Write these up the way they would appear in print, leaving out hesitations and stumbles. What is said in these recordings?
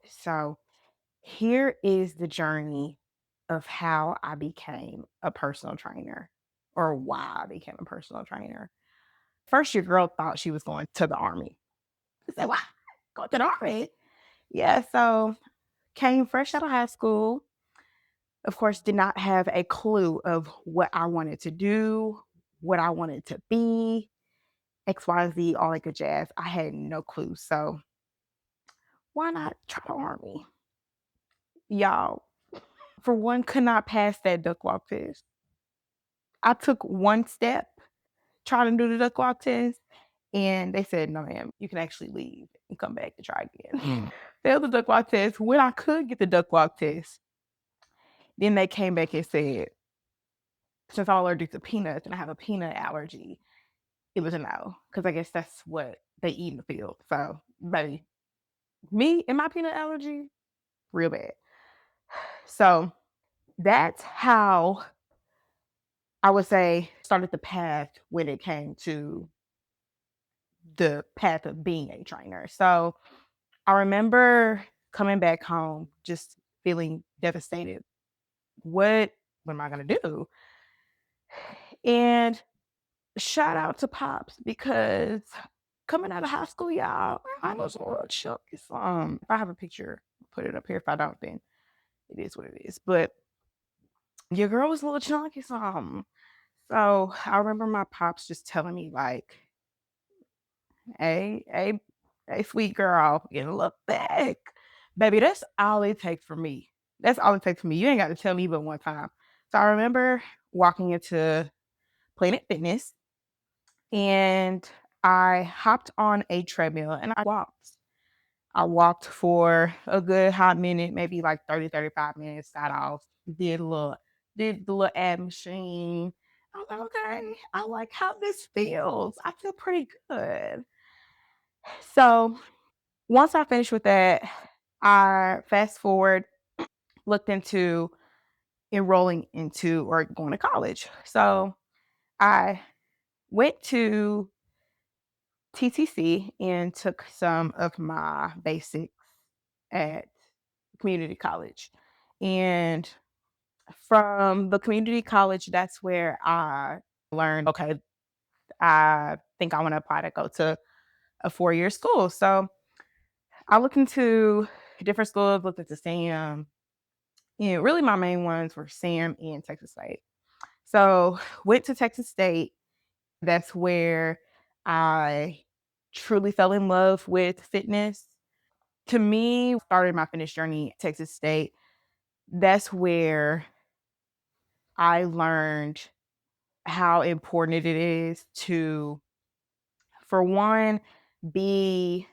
So here is the journey of how I became a personal trainer or why I became a personal trainer. First, your girl thought she was going to the army. I said, "Why? Go to the army?" Yeah, so came fresh out of high school. Of course, did not have a clue of what I wanted to do, what I wanted to be, XYZ, all that good jazz. I had no clue. So why not try the army? Y'all, for one, could not pass that duck walk test. I took one step trying to do the duck walk test, and they said, "No, ma'am, you can actually leave and come back to try again." Failed the duck walk test. When I could get the duck walk test, then they came back and said, since I'm allergic to peanuts and I have a peanut allergy, it was a no, because I guess that's what they eat in the field. So, baby, me and my peanut allergy, real bad. So that's how I would say started the path when it came to the path of being a trainer. So I remember coming back home just feeling devastated. What am I gonna do? And shout out to Pops because coming out of high school, y'all, I was a little chunky. If I have a picture, put it up here. If I don't, then it is what it is. But your girl was a little chunky. So I remember my pops just telling me like, "Hey, hey, hey, sweet girl, you look back, baby. That's all it takes for me. That's all it takes for me. You ain't got to tell me but one time." So I remember walking into Planet Fitness and I hopped on a treadmill and I walked. I walked for a good hot minute, maybe like 30, 35 minutes, got off, did the little ab machine. I was like, okay, I like how this feels. I feel pretty good. So once I finished with that, I fast forward, looked into enrolling into or going to college. So I went to TTC and took some of my basics at community college. And from the community college, that's where I learned, okay, I think I want to apply to go to a 4-year school. So I looked into different schools, looked into SAM. And really my main ones were SAM and Texas State. So went to Texas State. That's where I truly fell in love with fitness. To me, started my fitness journey at Texas State. That's where I learned how important it is to, for one, be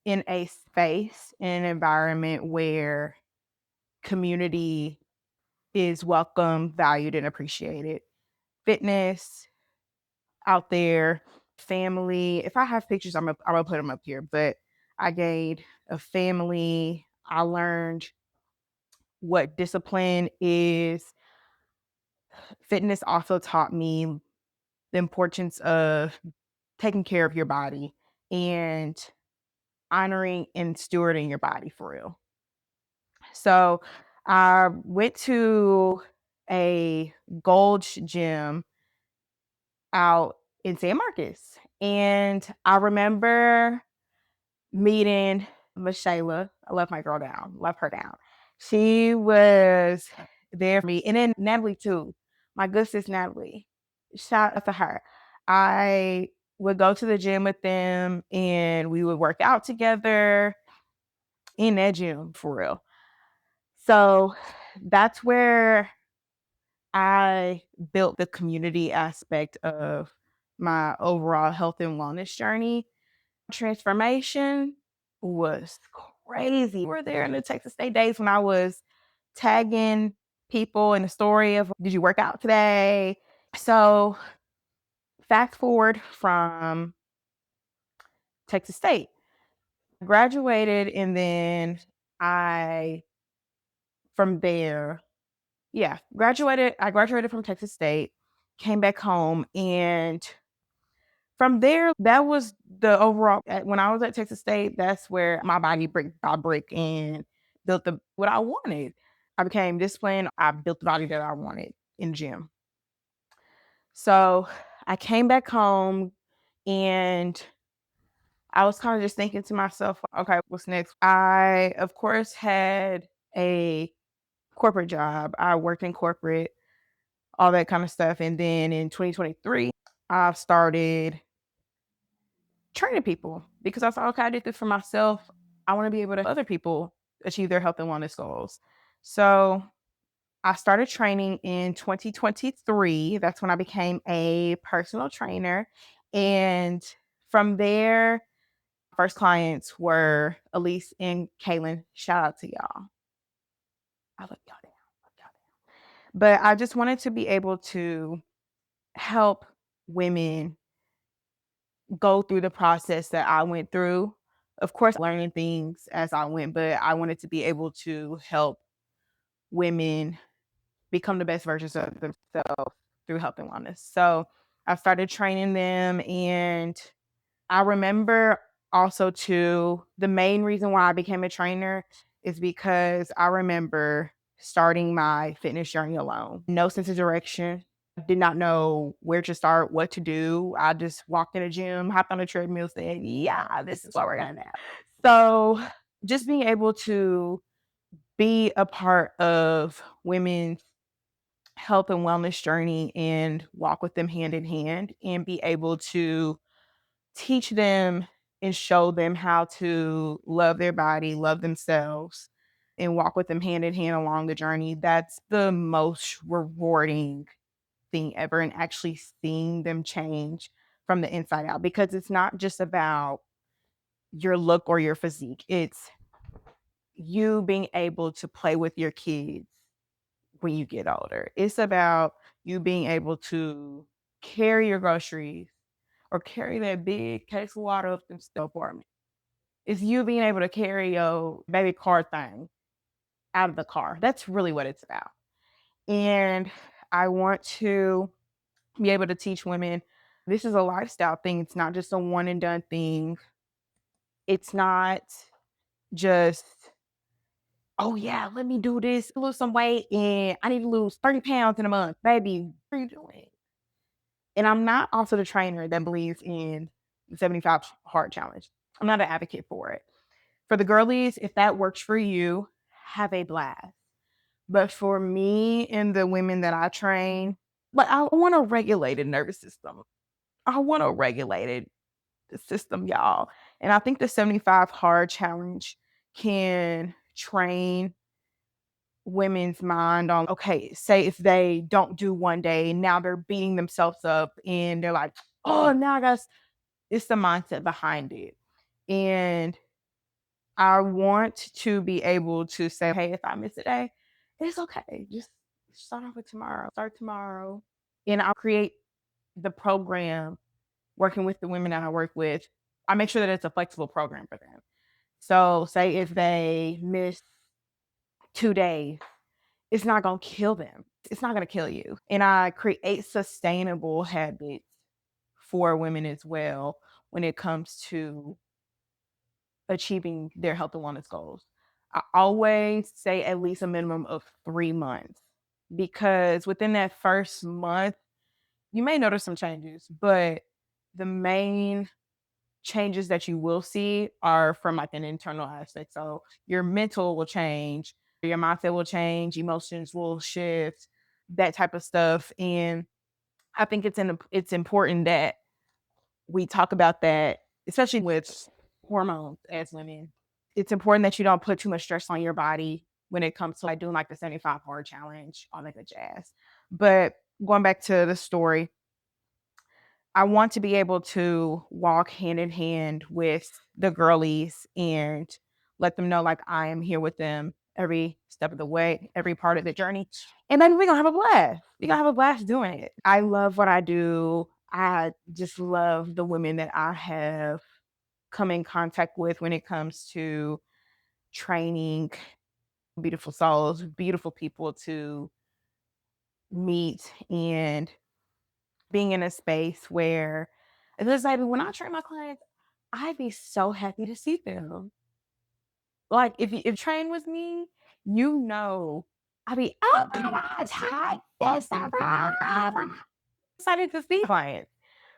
in a space, in an environment where community is welcome, valued, and appreciated. Fitness out there, family. If I have pictures, I'm gonna put them up here. But I gained a family. I learned what discipline is. Fitness also taught me the importance of taking care of your body and honoring and stewarding your body for real. So I went to a gold gym out in San Marcos. And I remember meeting Michaela. I love my girl down, love her down. She was there for me. And then Natalie too. My good sis Natalie. Shout out to her. I would go to the gym with them and we would work out together in that gym for real. So that's where I built the community aspect of my overall health and wellness journey. Transformation was crazy. We were there in the Texas State days when I was tagging people in the story of, did you work out today? So fast forward from Texas State, graduated, and then I, from there, yeah, graduated. I graduated from Texas State, came back home, and From there, that was the overall when I was at Texas State, that's where my body brick by brick and built the what I wanted. I became disciplined. I built the body that I wanted in the gym. So I came back home and I was kind of just thinking to myself, okay, what's next? I, of course, had a corporate job. I worked in corporate, all that kind of stuff. And then in 2023, I've started training people because I thought, okay, I did this for myself. I want to be able to help other people achieve their health and wellness goals. So I started training in 2023. That's when I became a personal trainer. And from there, first clients were Elise and Kaylin. Shout out to y'all. I love y'all down. Love y'all down. But I just wanted to be able to help women go through the process that I went through. Of course, learning things as I went, but I wanted to be able to help women become the best versions of themselves through health and wellness. So I started training them. And I remember also too, the main reason why I became a trainer is because I remember starting my fitness journey alone. No sense of direction. Did not know where to start, what to do. I just walked in a gym, hopped on a treadmill, said, yeah, this is what we're gonna do. So just being able to be a part of women's health and wellness journey and walk with them hand in hand and be able to teach them and show them how to love their body, love themselves, and walk with them hand in hand along the journey. That's the most rewarding thing ever, and actually seeing them change from the inside out, because it's not just about your look or your physique. It's you being able to play with your kids when you get older. It's about you being able to carry your groceries or carry that big case of water up the apartment. It's you being able to carry your baby car thing out of the car. That's really what it's about. And I want to be able to teach women this is a lifestyle thing. It's not just a one and done thing. It's not just, oh yeah, let me do this, lose some weight, and I need to lose 30 pounds in a month. Baby, what are you doing? And I'm not also the trainer that believes in the 75 hard challenge. I'm not an advocate for it. For the girlies, if that works for you, have a blast. But for me and the women that I train, like I want a regulated nervous system. I want a regulated system, y'all. And I think the 75 hard challenge can train women's mind on, okay, say if they don't do one day, now they're beating themselves up and they're like, oh, now I guess it's the mindset behind it. And I want to be able to say, hey, if I miss a day, it's okay. Just start off with tomorrow. Start tomorrow. And I'll create the program working with the women that I work with. I make sure that it's a flexible program for them. So say if they miss 2 days, it's not going to kill them. It's not going to kill you. And I create sustainable habits for women as well when it comes to achieving their health and wellness goals. I always say at least a minimum of 3 months, because within that first month, you may notice some changes, but the main changes that you will see are from like an internal aspect. So your mental will change, your mindset will change, emotions will shift, that type of stuff. And I think it's important that we talk about that, especially with hormones as women. It's important that you don't put too much stress on your body when it comes to like doing like the 75 hard challenge, all that good jazz. But going back to the story, I want to be able to walk hand in hand with the girlies and let them know like I am here with them every step of the way, every part of the journey. And then we're gonna have a blast. We're gonna have a blast doing it. I love what I do. I just love the women that I have come in contact with when it comes to training beautiful souls, beautiful people to meet, and being in a space where And it's like when I train my clients, I be so happy to see them. Like if you if train with me, you know, I be oh my gosh, hi, that's so excited to see clients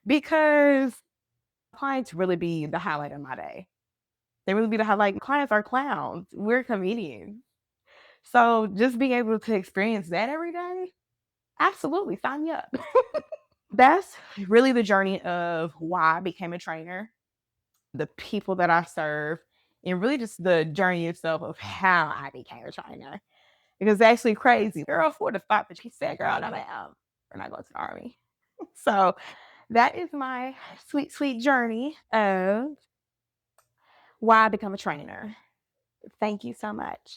because clients really be the highlight of my day. They really be the highlight. Clients are clowns. We're comedians. So just being able to experience that every day, absolutely sign me up. That's really the journey of why I became a trainer, the people that I serve, and really just the journey itself of how I became a trainer. Because it's actually crazy. Girl, for the thought that she said, girl, no, ma'am, we're not going to the army. So that is my sweet, sweet journey of why I become a trainer. Thank you so much.